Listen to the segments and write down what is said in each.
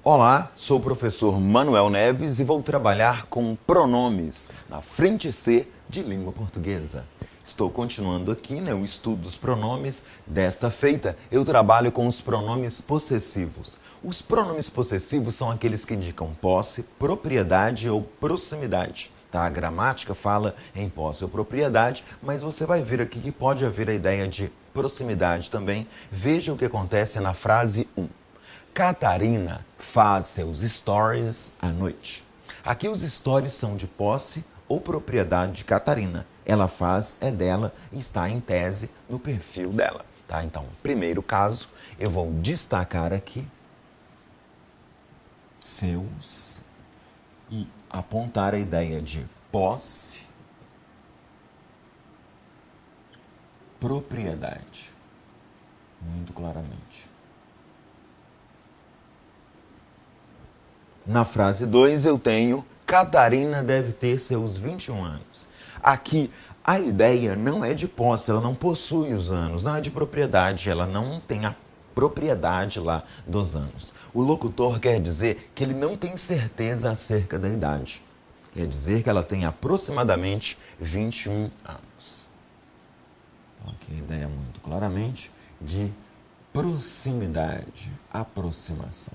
Olá, sou o professor Manuel Neves e vou trabalhar com pronomes na frente C de língua portuguesa. Estou continuando aqui, o estudo dos pronomes. Desta feita, eu trabalho com os pronomes possessivos. Os pronomes possessivos são aqueles que indicam posse, propriedade ou proximidade. A gramática fala em posse ou propriedade, mas você vai ver aqui que pode haver a ideia de proximidade também. Veja o que acontece na frase 1. Catarina faz seus stories à noite. Aqui os stories são de posse ou propriedade de Catarina. Ela faz, é dela e está em tese no perfil dela. Então, primeiro caso, eu vou destacar aqui seus e apontar a ideia de posse, propriedade, muito claramente. Na frase 2 eu tenho Catarina deve ter seus 21 anos. Aqui a ideia não é de posse, ela não possui os anos, não é de propriedade, ela não tem a propriedade lá dos anos. O locutor quer dizer que ele não tem certeza acerca da idade. Quer dizer que ela tem aproximadamente 21 anos. Então, aqui a ideia é muito claramente de proximidade, aproximação.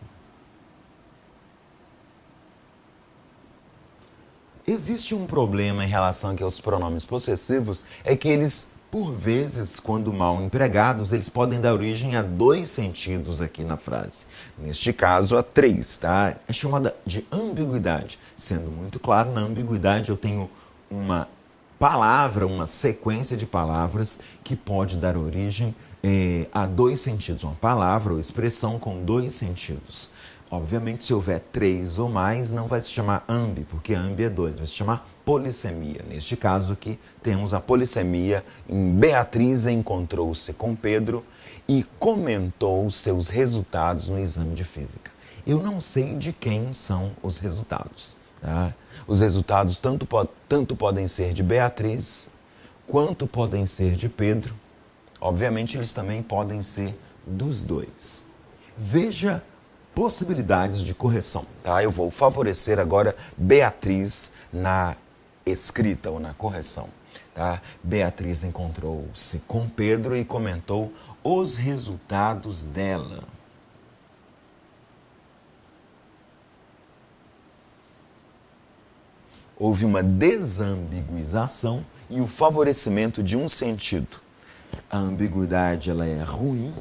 Existe um problema em relação aqui aos pronomes possessivos, é que eles, por vezes, quando mal empregados, eles podem dar origem a dois sentidos aqui na frase. Neste caso, a três, É chamada de ambiguidade. Sendo muito claro, na ambiguidade eu tenho uma palavra, uma sequência de palavras que pode dar origem a dois sentidos. Uma palavra ou expressão com dois sentidos. Obviamente, se houver três ou mais, não vai se chamar ambi, porque ambi é dois, vai se chamar polissemia. Neste caso aqui, temos a polissemia em Beatriz encontrou-se com Pedro e comentou seus resultados no exame de física. Eu não sei de quem são os resultados. Os resultados tanto podem ser de Beatriz, quanto podem ser de Pedro. Obviamente, eles também podem ser dos dois. Veja possibilidades de correção, Eu vou favorecer agora Beatriz na escrita ou na correção, Beatriz encontrou-se com Pedro e comentou os resultados dela. Houve uma desambiguização e o favorecimento de um sentido. A ambiguidade ela é ruim,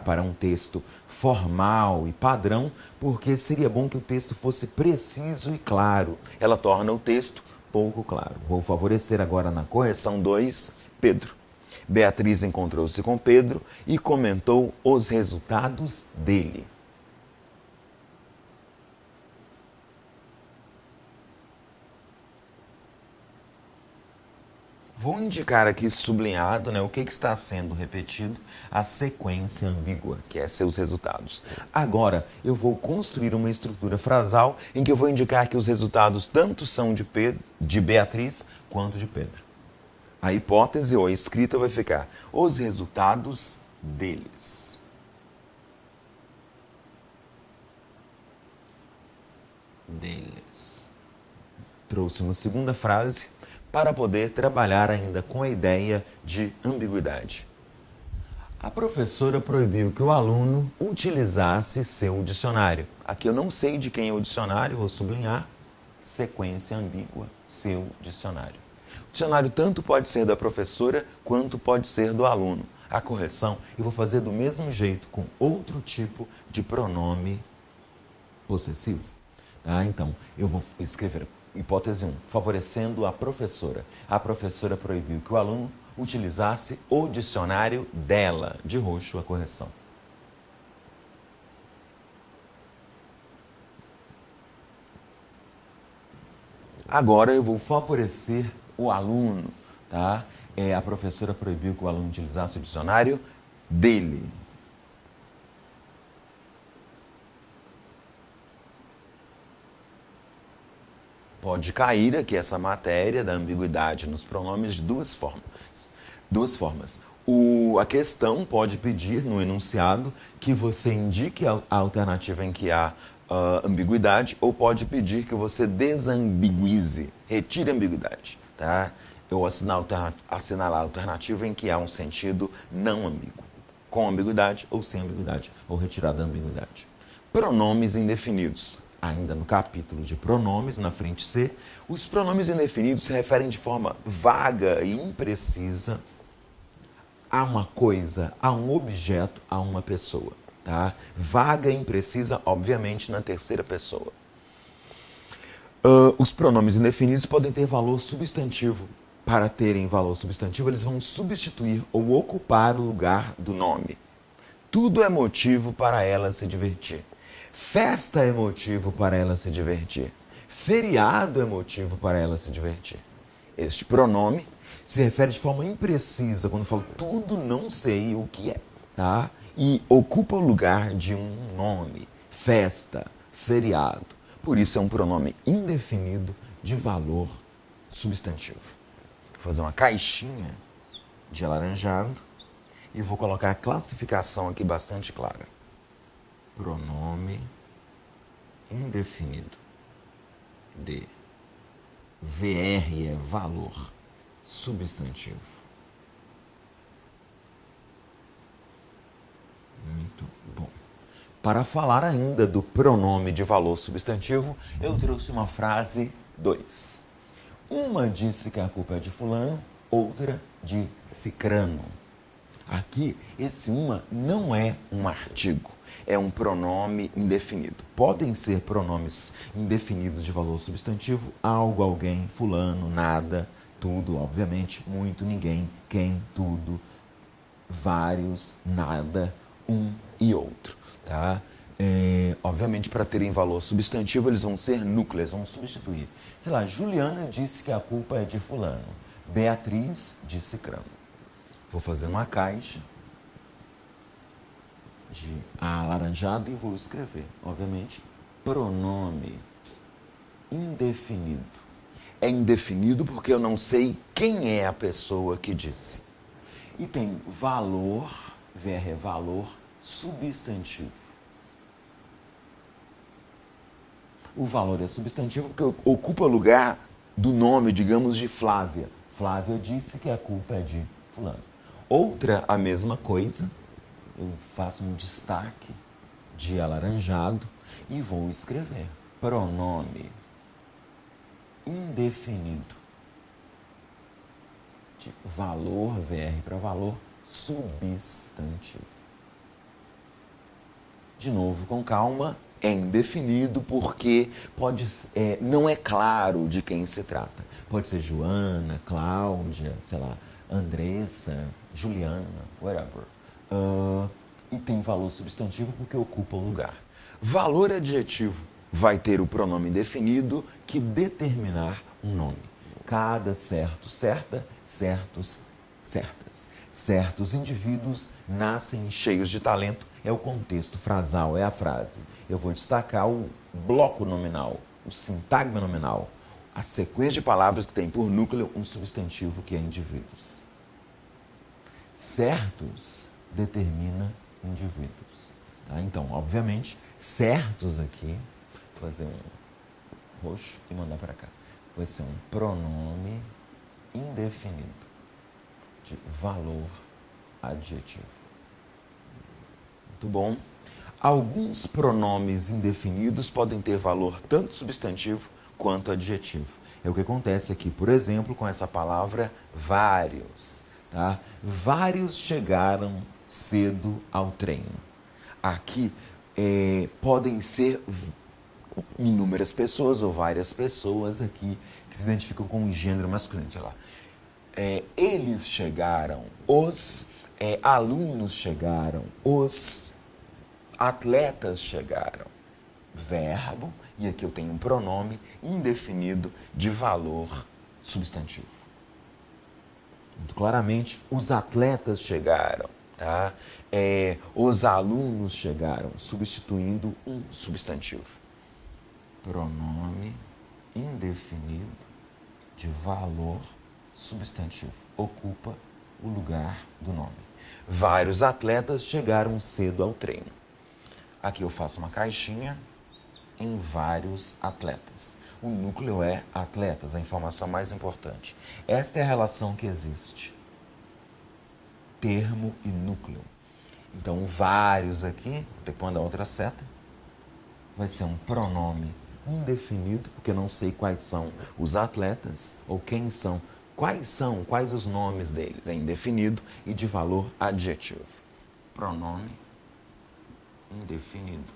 para um texto formal e padrão, porque seria bom que o texto fosse preciso e claro. Ela torna o texto pouco claro. Vou favorecer agora na correção 2, Pedro. Beatriz encontrou-se com Pedro e comentou os resultados dele. Vou indicar aqui sublinhado o que está sendo repetido, a sequência ambígua, que é seus resultados. Agora, eu vou construir uma estrutura frasal em que eu vou indicar que os resultados tanto são de Beatriz quanto de Pedro. A hipótese ou a escrita vai ficar os resultados deles. Trouxe uma segunda frase para poder trabalhar ainda com a ideia de ambiguidade. A professora proibiu que o aluno utilizasse seu dicionário. Aqui eu não sei de quem é o dicionário, vou sublinhar, sequência ambígua, seu dicionário. O dicionário tanto pode ser da professora, quanto pode ser do aluno. A correção eu vou fazer do mesmo jeito, com outro tipo de pronome possessivo. Então, eu vou escrever hipótese 1, favorecendo a professora. A professora proibiu que o aluno utilizasse o dicionário dela, de roxo a correção. Agora eu vou favorecer o aluno, A professora proibiu que o aluno utilizasse o dicionário dele. Pode cair aqui essa matéria da ambiguidade nos pronomes de duas formas. A questão pode pedir no enunciado que você indique a alternativa em que há ambiguidade, ou pode pedir que você desambiguize, retire a ambiguidade, tá? Ou assinalar a alternativa em que há um sentido não ambíguo, com ambiguidade ou sem ambiguidade, ou retirada a ambiguidade. Pronomes indefinidos. Ainda no capítulo de pronomes, na frente C, os pronomes indefinidos se referem de forma vaga e imprecisa a uma coisa, a um objeto, a uma pessoa. Tá? Vaga e imprecisa, obviamente, na terceira pessoa. Os pronomes indefinidos podem ter valor substantivo. Para terem valor substantivo, eles vão substituir ou ocupar o lugar do nome. Tudo é motivo para ela se divertir. Festa é motivo para ela se divertir. Feriado é motivo para ela se divertir. Este pronome se refere de forma imprecisa, quando eu falo tudo não sei o que é, tá? E ocupa o lugar de um nome, festa, feriado. Por isso é um pronome indefinido de valor substantivo. Vou fazer uma caixinha de alaranjado e vou colocar a classificação aqui bastante clara. Pronome indefinido de VR é valor substantivo. Muito bom. Para falar ainda do pronome de valor substantivo, eu trouxe uma frase 2. Uma disse que a culpa é de fulano, outra de cicrano. Aqui, esse uma não é um artigo, é um pronome indefinido. Podem ser pronomes indefinidos de valor substantivo, algo, alguém, fulano, nada, tudo, obviamente, muito, ninguém, quem, tudo, vários, nada, um e outro, tá? Obviamente, para terem valor substantivo, eles vão ser núcleos, vão substituir. Sei lá, Juliana disse que a culpa é de fulano, Beatriz de cicrano. Vou fazer uma caixa de alaranjado e vou escrever, obviamente, pronome indefinido. É indefinido porque eu não sei quem é a pessoa que disse. E tem valor, VR é valor substantivo. O valor é substantivo porque ocupa o lugar do nome, digamos, de Flávia. Flávia disse que a culpa é de fulano. Outra, a mesma coisa. Eu faço um destaque de alaranjado e vou escrever pronome indefinido de valor, VR para valor substantivo. De novo, com calma, é indefinido porque não é claro de quem se trata. Pode ser Joana, Cláudia, sei lá, Andressa, Juliana, whatever. E tem valor substantivo porque ocupa o lugar. Valor adjetivo vai ter o pronome indefinido que determinar um nome. Cada certo, certa, certos, certas. Certos indivíduos nascem cheios de talento, é o contexto frasal, é a frase. Eu vou destacar o bloco nominal, o sintagma nominal, a sequência de palavras que tem por núcleo um substantivo que é indivíduos. Certos determina indivíduos. Tá? Então, obviamente, certos aqui, vou fazer um roxo e mandar para cá. Vai ser um pronome indefinido de valor adjetivo. Muito bom. Alguns pronomes indefinidos podem ter valor tanto substantivo quanto adjetivo. É o que acontece aqui, por exemplo, com essa palavra vários. Tá? Vários chegaram cedo ao treino. Aqui podem ser inúmeras pessoas ou várias pessoas aqui que se identificam com o gênero masculino. Sei lá. Eles chegaram, os alunos chegaram, os atletas chegaram. Verbo, e aqui eu tenho um pronome indefinido de valor substantivo. Muito claramente, os atletas chegaram, tá? Os alunos chegaram, substituindo um substantivo. Pronome indefinido de valor substantivo. Ocupa o lugar do nome. Vários atletas chegaram cedo ao treino. Aqui eu faço uma caixinha em vários atletas. O núcleo é atletas, a informação mais importante. Esta é a relação que existe. Termo e núcleo. Então, vários aqui, depois da outra seta, vai ser um pronome indefinido, porque não sei quais são os atletas ou quem são. Quais os nomes deles? É indefinido e de valor adjetivo. Pronome indefinido.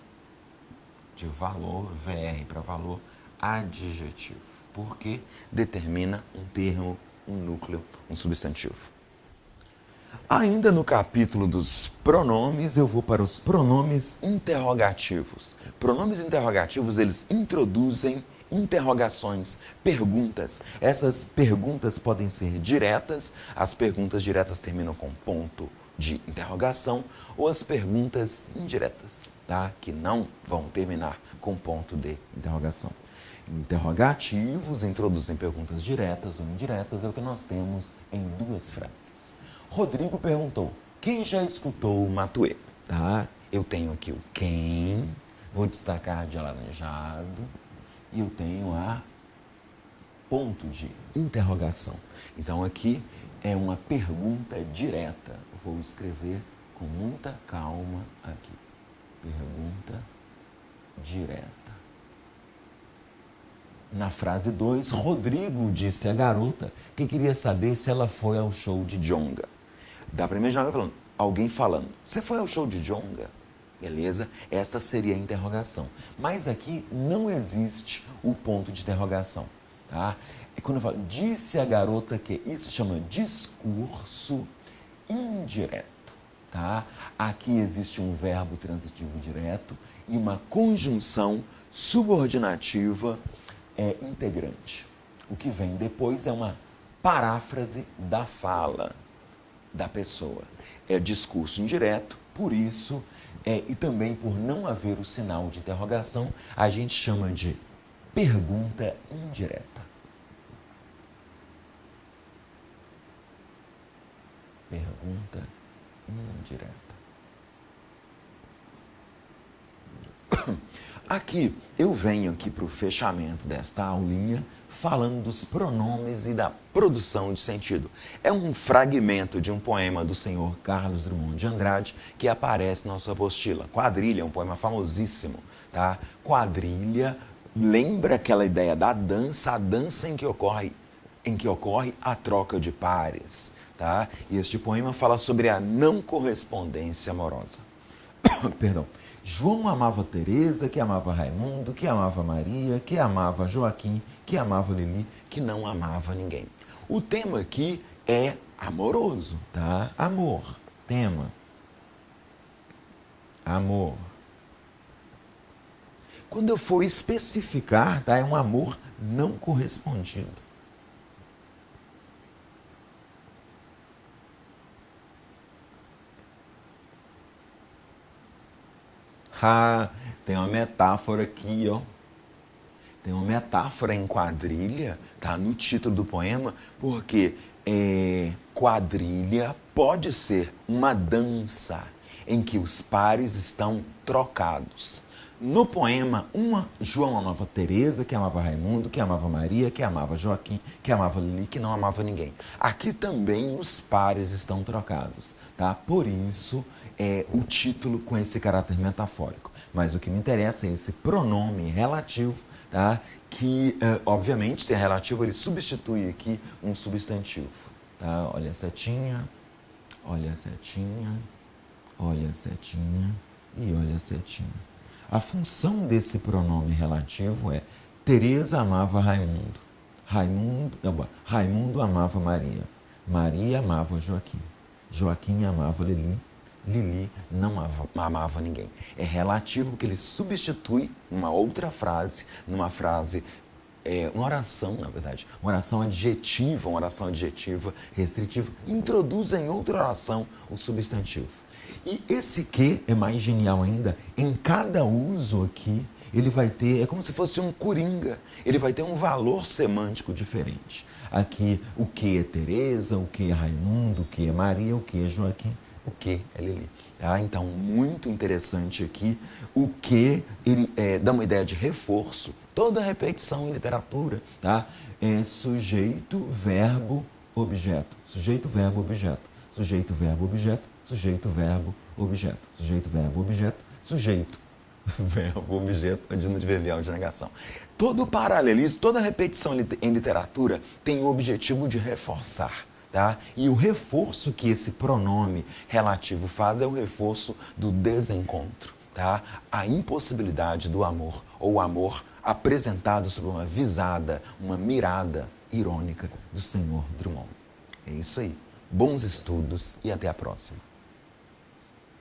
De valor, VR para valor adjetivo. Porque determina um termo, um núcleo, um substantivo. Ainda no capítulo dos pronomes, eu vou para os pronomes interrogativos. Pronomes interrogativos, eles introduzem interrogações, perguntas. Essas perguntas podem ser diretas, as perguntas diretas terminam com ponto de interrogação, ou as perguntas indiretas, tá? Que não vão terminar com ponto de interrogação. Interrogativos introduzem perguntas diretas ou indiretas, é o que nós temos em duas frases. Rodrigo perguntou, quem já escutou o Matuê? Tá? Eu tenho aqui o quem, vou destacar de alaranjado, e eu tenho a ponto de interrogação. Então aqui é uma pergunta direta. Vou escrever com muita calma aqui. Pergunta direta. Na frase 2, Rodrigo disse à garota que queria saber se ela foi ao show de Djonga. Da primeira janela falando, alguém falando, você foi ao show de Djonga? Beleza? Esta seria a interrogação. Mas aqui não existe o ponto de interrogação. Tá? E quando eu falo, disse a garota que, isso chama discurso indireto. Tá? Aqui existe um verbo transitivo direto e uma conjunção subordinativa integrante. O que vem depois é uma paráfrase da fala da pessoa. É discurso indireto, por isso, e também por não haver o sinal de interrogação, a gente chama de pergunta indireta. Pergunta indireta. Aqui, eu venho aqui para o fechamento desta aulinha, falando dos pronomes e da produção de sentido. É um fragmento de um poema do senhor Carlos Drummond de Andrade que aparece na nossa apostila. Quadrilha é um poema famosíssimo, tá? Quadrilha lembra aquela ideia da dança, a dança em que ocorre a troca de pares, tá? E este poema fala sobre a não correspondência amorosa. Perdão. João amava Teresa, que amava Raimundo, que amava Maria, que amava Joaquim, que amava Lili, que não amava ninguém. O tema aqui é amoroso, tá? Amor, tema. Amor. Quando eu for especificar, tá? É um amor não correspondido. Ah, tem uma metáfora aqui, ó. Tem uma metáfora em quadrilha, tá? No título do poema, porque quadrilha pode ser uma dança em que os pares estão trocados. No poema, João amava Teresa, que amava Raimundo, que amava Maria, que amava Joaquim, que amava Lili, que não amava ninguém. Aqui também os pares estão trocados, tá? Por isso, o título com esse caráter metafórico. Mas o que me interessa é esse pronome relativo, tá? Que, obviamente, se é relativo, ele substitui aqui um substantivo. Tá? Olha a setinha, olha a setinha, olha a setinha e olha a setinha. A função desse pronome relativo é Teresa amava Raimundo, Raimundo amava Maria, Maria amava Joaquim, Joaquim amava Lili, Lili não amava ninguém. É relativo porque ele substitui uma outra frase, numa frase, uma oração, na verdade, uma oração adjetiva, restritiva, introduz em outra oração o substantivo. E esse que é mais genial ainda, em cada uso aqui, ele vai ter, é como se fosse um coringa, ele vai ter um valor semântico diferente. Aqui, o que é Teresa, o que é Raimundo, o que é Maria, o que é Joaquim, O que é Lili. Tá? Então, muito interessante aqui, o que ele dá uma ideia de reforço. Toda repetição em literatura, tá? É sujeito, verbo, objeto. Sujeito, verbo, objeto. Sujeito, verbo, objeto. Sujeito, verbo, objeto. Sujeito, verbo, objeto. Sujeito, verbo, objeto, adjuntivo verbal de negação. Todo paralelismo, toda repetição em literatura tem o objetivo de reforçar. Tá? E o reforço que esse pronome relativo faz é o reforço do desencontro. Tá? A impossibilidade do amor, ou o amor apresentado sob uma visada, uma mirada irônica do Senhor Drummond. É isso aí. Bons estudos e até a próxima.